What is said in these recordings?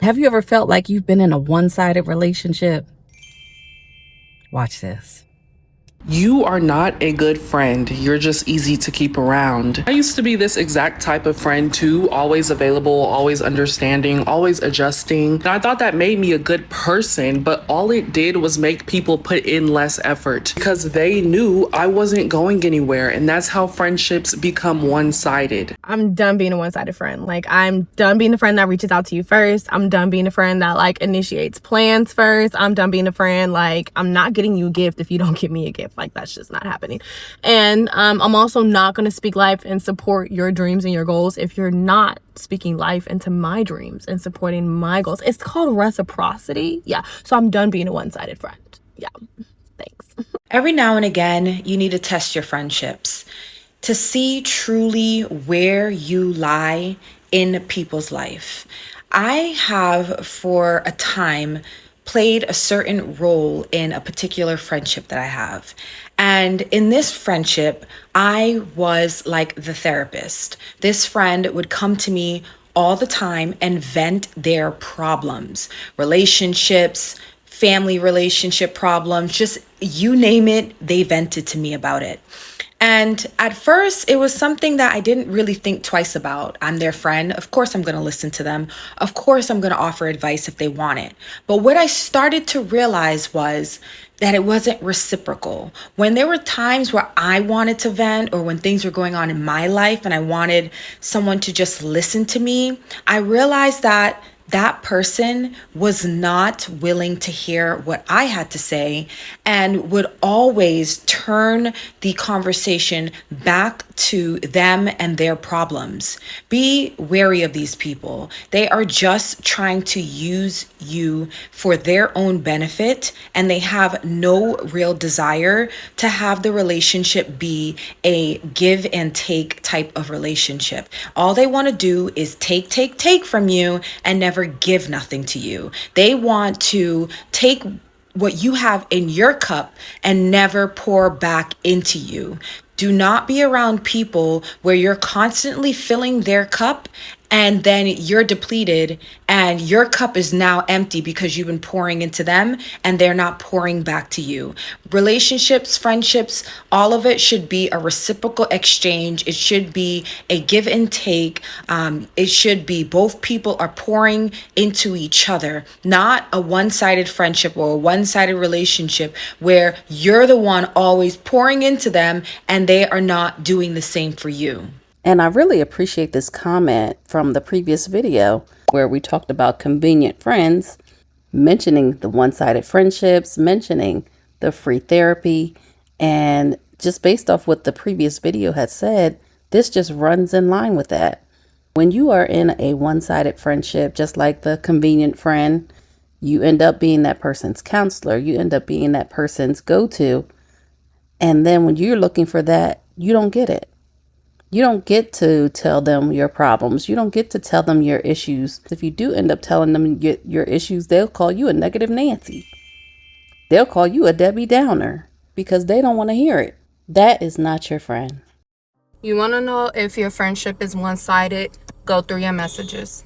Have you ever felt like you've been in a one-sided relationship? Watch this. You are not a good friend. You're just easy to keep around. I used to be this exact type of friend too, always available, always understanding, always adjusting. And I thought that made me a good person, but all it did was make people put in less effort because they knew I wasn't going anywhere. And that's how friendships become one-sided. I'm done being a one-sided friend. Like, I'm done being the friend that reaches out to you first. I'm done being a friend that like initiates plans first. I'm done being a friend like, I'm not getting you a gift if you don't give me a gift. Like, that's just not happening. And I'm also not going to speak life and support your dreams and your goals if you're not speaking life into my dreams and supporting my goals. It's called reciprocity. Yeah. So I'm done being a one-sided friend. Yeah. Thanks. Every now and again, you need to test your friendships to see truly where you lie in people's life. I have, for a time, played a certain role in a particular friendship that I have. And in this friendship, I was like the therapist. This friend would come to me all the time and vent their problems, relationships, family relationship problems, just you name it, they vented to me about it. And at first, it was something that I didn't really think twice about. I'm their friend. Of course, I'm going to listen to them. Of course, I'm going to offer advice if they want it. But what I started to realize was that it wasn't reciprocal. When there were times where I wanted to vent or when things were going on in my life and I wanted someone to just listen to me, I realized that that person was not willing to hear what I had to say and would always turn the conversation back to them and their problems. Be wary of these people. They are just trying to use you for their own benefit, and they have no real desire to have the relationship be a give and take type of relationship. All they want to do is take from you and never give nothing to you. They want to take what you have in your cup and never pour back into you. Do not be around people where you're constantly filling their cup and then you're depleted and your cup is now empty because you've been pouring into them and they're not pouring back to you. Relationships, friendships, all of it should be a reciprocal exchange. It should be a give and take. It should be both people are pouring into each other, not a one-sided friendship or a one-sided relationship where you're the one always pouring into them and they are not doing the same for you. And I really appreciate this comment from the previous video where we talked about convenient friends, mentioning the one-sided friendships, mentioning the free therapy. And just based off what the previous video had said, this just runs in line with that. When you are in a one-sided friendship, just like the convenient friend, you end up being that person's counselor. You end up being that person's go-to. And then when you're looking for that, you don't get it. You don't get to tell them your problems. You don't get to tell them your issues. If you do end up telling them your issues, they'll call you a negative Nancy. They'll call you a Debbie Downer because they don't want to hear it. That is not your friend. You want to know if your friendship is one-sided? Go through your messages.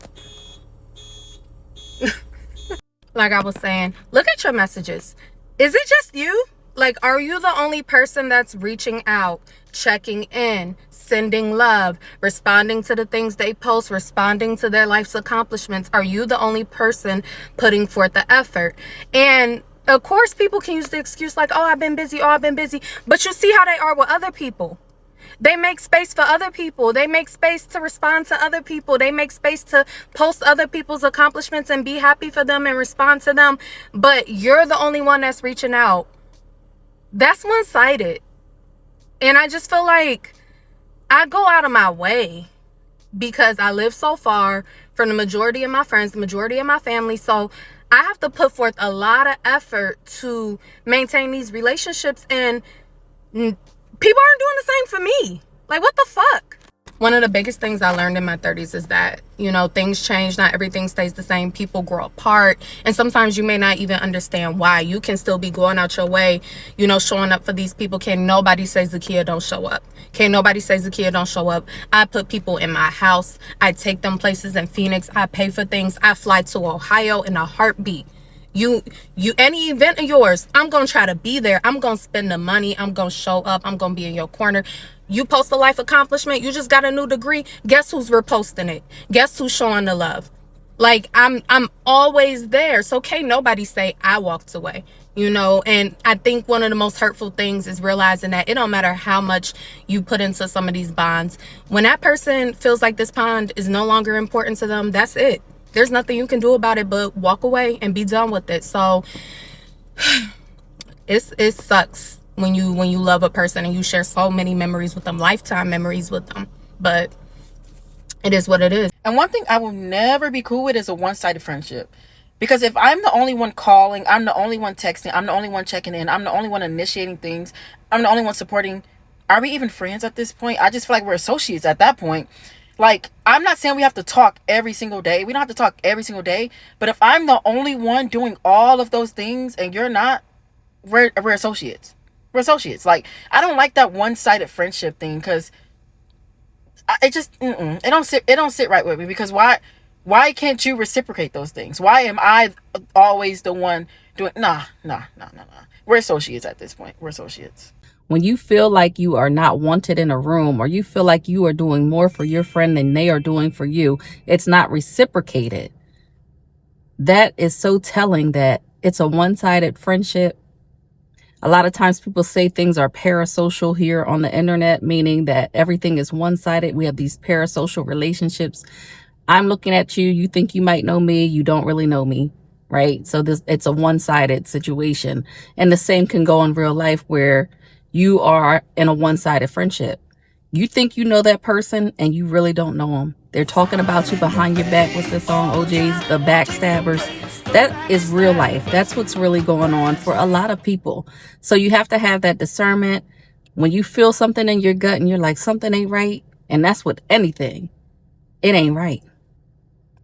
Like I was saying, look at your messages. Is it just you? Like, are you the only person that's reaching out, checking in, sending love, responding to the things they post, responding to their life's accomplishments? Are you the only person putting forth the effort? And of course, people can use the excuse like, oh, I've been busy, but you see how they are with other people. They make space for other people. They make space to respond to other people. They make space to post other people's accomplishments and be happy for them and respond to them. But you're the only one that's reaching out. That's one-sided. And I just feel like I go out of my way because I live so far from the majority of my friends, the majority of my family. So I have to put forth a lot of effort to maintain these relationships, and people aren't doing the same for me. Like, what the fuck? One of the biggest things I learned in my 30s is that, you know, things change. Not everything stays the same. People grow apart. And sometimes you may not even understand why. You can still be going out your way, you know, showing up for these people. Can't nobody say Zakia don't show up. Can't nobody say Zakia don't show up. I put people in my house. I take them places in Phoenix. I pay for things. I fly to Ohio in a heartbeat. You any event of yours, I'm gonna try to be there. I'm gonna spend the money. I'm gonna show up. I'm gonna be in your corner. You post a life accomplishment, you just got a new degree, guess who's reposting it? Guess who's showing the love? Like, I'm always there. So can't nobody say I walked away, you know. And I think one of the most hurtful things is realizing that it don't matter how much you put into some of these bonds. When that person feels like this bond is no longer important to them, that's it. There's nothing you can do about it but walk away and be done with it. So it sucks when you love a person and you share so many memories with them, lifetime memories with them. But it is what it is. And one thing I will never be cool with is a one-sided friendship. Because if I'm the only one calling, I'm the only one texting, I'm the only one checking in, I'm the only one initiating things, I'm the only one supporting, are we even friends at this point? I just feel like we're associates at that point. Like, I'm not saying we have to talk every single day. We don't have to talk every single day. But if I'm the only one doing all of those things and you're not, we're associates. We're associates. Like, I don't like that one-sided friendship thing, because it just it don't sit right with me. Because why can't you reciprocate those things? Why am I always the one doing? Nah. We're associates at this point. We're associates. When you feel like you are not wanted in a room, or you feel like you are doing more for your friend than they are doing for you, it's not reciprocated. That is so telling that it's a one-sided friendship. A lot of times people say things are parasocial here on the internet, meaning that everything is one-sided. We have these parasocial relationships. I'm looking at you. You think you might know me. You don't really know me, right? So it's a one-sided situation. And the same can go in real life, where you are in a one-sided friendship. You think you know that person and you really don't know them. They're talking about you behind your back. What's the song, OJ's The Backstabbers? That is real life. That's what's really going on for a lot of people. So you have to have that discernment. When you feel something in your gut and you're like, something ain't right, and that's with anything, it ain't right.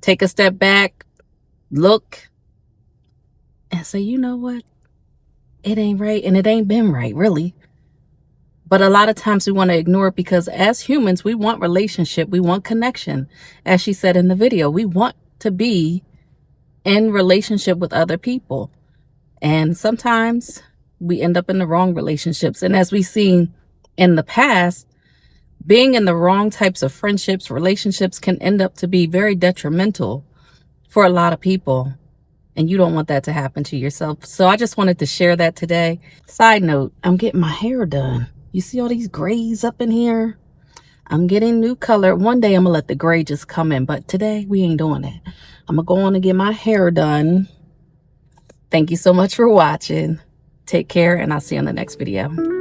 Take a step back, look, and say, you know what? It ain't right, and it ain't been right, really. But a lot of times we want to ignore it, because as humans, we want relationship. We want connection. As she said in the video, we want to be in relationship with other people. And sometimes we end up in the wrong relationships. And as we've seen in the past, being in the wrong types of friendships, relationships can end up to be very detrimental for a lot of people. And you don't want that to happen to yourself. So I just wanted to share that today. Side note, I'm getting my hair done. You see all these grays up in here? I'm getting new color. One day I'm going to let the gray just come in. But today we ain't doing that. I'm going to go on and get my hair done. Thank you so much for watching. Take care, and I'll see you on the next video.